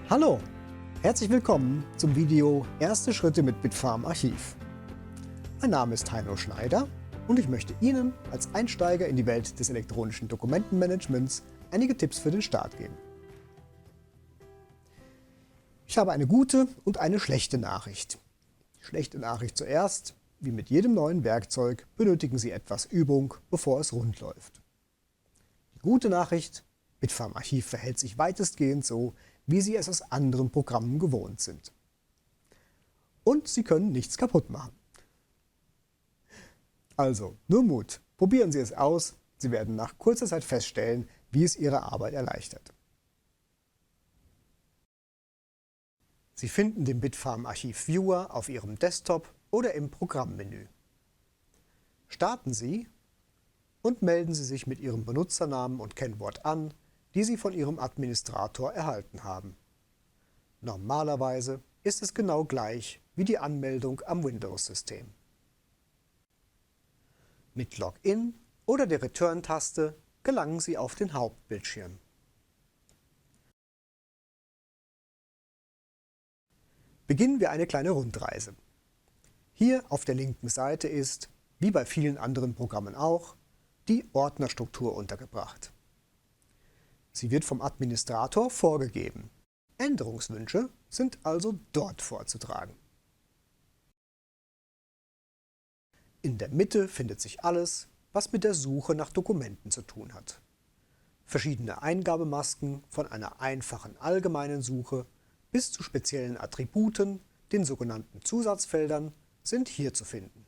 Hallo, herzlich willkommen zum Video Erste Schritte mit Bitfarm Archiv. Mein Name ist Heino Schneider und ich möchte Ihnen als Einsteiger in die Welt des elektronischen Dokumentenmanagements einige Tipps für den Start geben. Ich habe eine gute und eine schlechte Nachricht. Die schlechte Nachricht zuerst: Wie mit jedem neuen Werkzeug benötigen Sie etwas Übung, bevor es rund läuft. Die gute Nachricht: Bitfarm Archiv verhält sich weitestgehend so, wie Sie es aus anderen Programmen gewohnt sind. Und Sie können nichts kaputt machen. Also, nur Mut. Probieren Sie es aus. Sie werden nach kurzer Zeit feststellen, wie es Ihre Arbeit erleichtert. Sie finden den Bitfarm Archiv Viewer auf Ihrem Desktop oder im Programmmenü. Starten Sie und melden Sie sich mit Ihrem Benutzernamen und Kennwort an, die Sie von Ihrem Administrator erhalten haben. Normalerweise ist es genau gleich wie die Anmeldung am Windows-System. Mit Login oder der Return-Taste gelangen Sie auf den Hauptbildschirm. Beginnen wir eine kleine Rundreise. Hier auf der linken Seite ist, wie bei vielen anderen Programmen auch, die Ordnerstruktur untergebracht. Sie wird vom Administrator vorgegeben. Änderungswünsche sind also dort vorzutragen. In der Mitte findet sich alles, was mit der Suche nach Dokumenten zu tun hat. Verschiedene Eingabemasken von einer einfachen allgemeinen Suche bis zu speziellen Attributen, den sogenannten Zusatzfeldern, sind hier zu finden.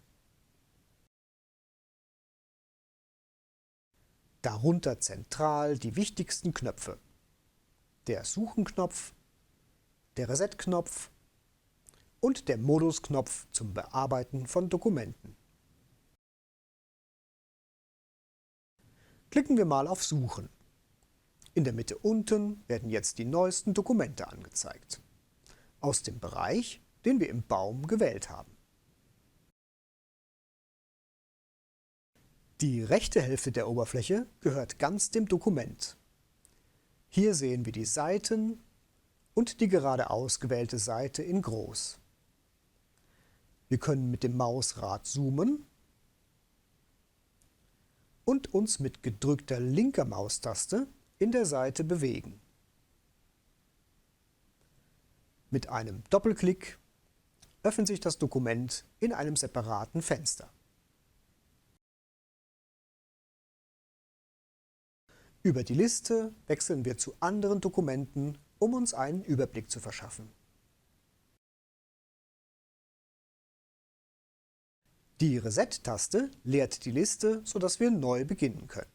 Darunter zentral die wichtigsten Knöpfe: der Suchen-Knopf, der Reset-Knopf und der Modus-Knopf zum Bearbeiten von Dokumenten. Klicken wir mal auf Suchen. In der Mitte unten werden jetzt die neuesten Dokumente angezeigt, aus dem Bereich, den wir im Baum gewählt haben. Die rechte Hälfte der Oberfläche gehört ganz dem Dokument. Hier sehen wir die Seiten und die gerade ausgewählte Seite in groß. Wir können mit dem Mausrad zoomen und uns mit gedrückter linker Maustaste in der Seite bewegen. Mit einem Doppelklick öffnet sich das Dokument in einem separaten Fenster. Über die Liste wechseln wir zu anderen Dokumenten, um uns einen Überblick zu verschaffen. Die Reset-Taste leert die Liste, sodass wir neu beginnen können.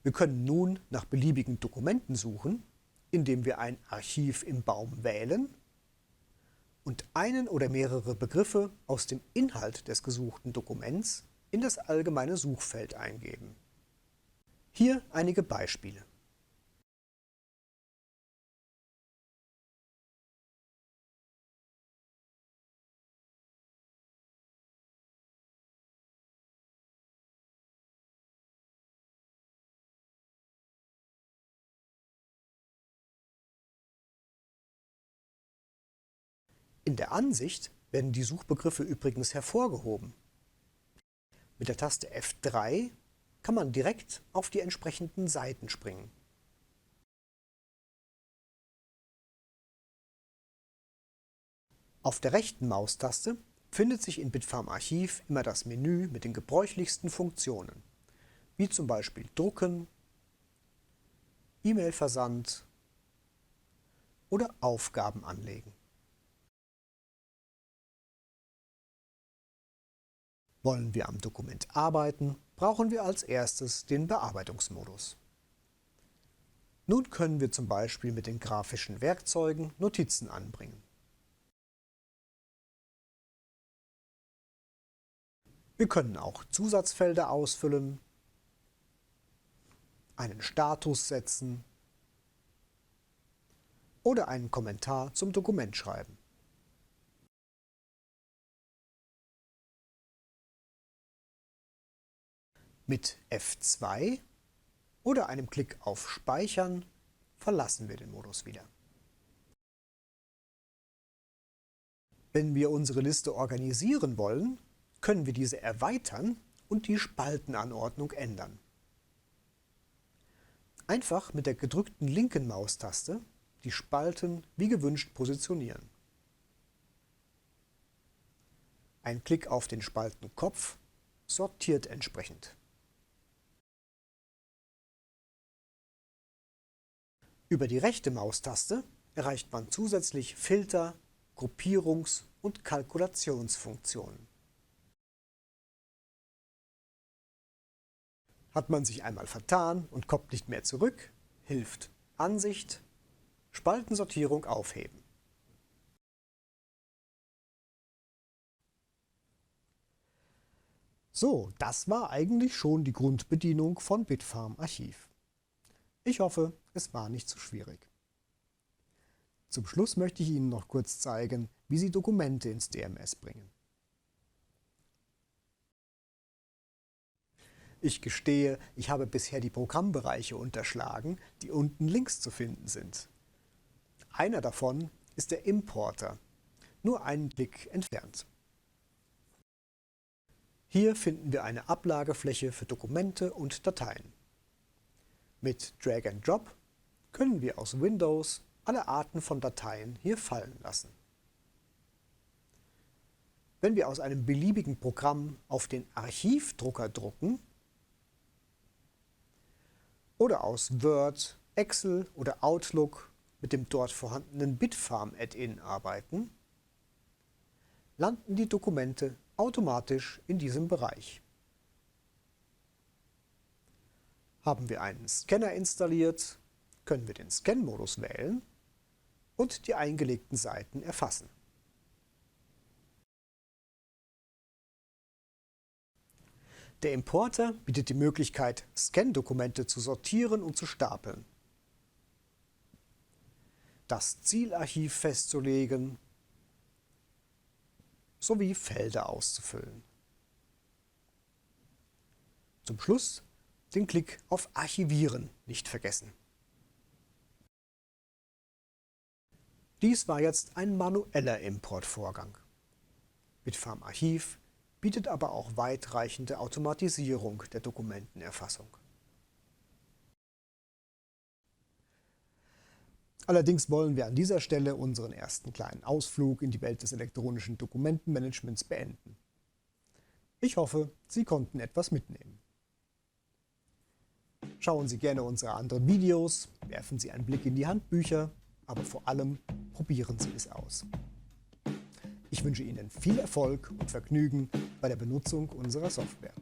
Wir können nun nach beliebigen Dokumenten suchen, indem wir ein Archiv im Baum wählen und einen oder mehrere Begriffe aus dem Inhalt des gesuchten Dokuments in das allgemeine Suchfeld eingeben. Hier einige Beispiele. In der Ansicht werden die Suchbegriffe übrigens hervorgehoben. Mit der Taste F3 kann man direkt auf die entsprechenden Seiten springen. Auf der rechten Maustaste findet sich in Bitfarm Archiv immer das Menü mit den gebräuchlichsten Funktionen, wie zum Beispiel Drucken, E-Mail-Versand oder Aufgaben anlegen. Wollen wir am Dokument arbeiten, brauchen wir als erstes den Bearbeitungsmodus. Nun können wir zum Beispiel mit den grafischen Werkzeugen Notizen anbringen. Wir können auch Zusatzfelder ausfüllen, einen Status setzen oder einen Kommentar zum Dokument schreiben. Mit F2 oder einem Klick auf Speichern verlassen wir den Modus wieder. Wenn wir unsere Liste organisieren wollen, können wir diese erweitern und die Spaltenanordnung ändern. Einfach mit der gedrückten linken Maustaste die Spalten wie gewünscht positionieren. Ein Klick auf den Spaltenkopf sortiert entsprechend. Über die rechte Maustaste erreicht man zusätzlich Filter, Gruppierungs- und Kalkulationsfunktionen. Hat man sich einmal vertan und kommt nicht mehr zurück, hilft Ansicht, Spaltensortierung aufheben. So, das war eigentlich schon die Grundbedienung von Bitfarm Archiv. Ich hoffe, es war nicht zu schwierig. Zum Schluss möchte ich Ihnen noch kurz zeigen, wie Sie Dokumente ins DMS bringen. Ich gestehe, ich habe bisher die Programmbereiche unterschlagen, die unten links zu finden sind. Einer davon ist der Importer, nur einen Klick entfernt. Hier finden wir eine Ablagefläche für Dokumente und Dateien. Mit Drag and Drop können wir aus Windows alle Arten von Dateien hier fallen lassen. Wenn wir aus einem beliebigen Programm auf den Archivdrucker drucken oder aus Word, Excel oder Outlook mit dem dort vorhandenen Bitfarm-Add-in arbeiten, landen die Dokumente automatisch in diesem Bereich. Haben wir einen Scanner installiert, können wir den Scan-Modus wählen und die eingelegten Seiten erfassen. Der Importer bietet die Möglichkeit, Scan-Dokumente zu sortieren und zu stapeln, das Zielarchiv festzulegen sowie Felder auszufüllen. Zum Schluss den Klick auf Archivieren nicht vergessen. Dies war jetzt ein manueller Importvorgang. Bitfarm Archiv bietet aber auch weitreichende Automatisierung der Dokumentenerfassung. Allerdings wollen wir an dieser Stelle unseren ersten kleinen Ausflug in die Welt des elektronischen Dokumentenmanagements beenden. Ich hoffe, Sie konnten etwas mitnehmen. Schauen Sie gerne unsere anderen Videos, werfen Sie einen Blick in die Handbücher, aber vor allem probieren Sie es aus. Ich wünsche Ihnen viel Erfolg und Vergnügen bei der Benutzung unserer Software.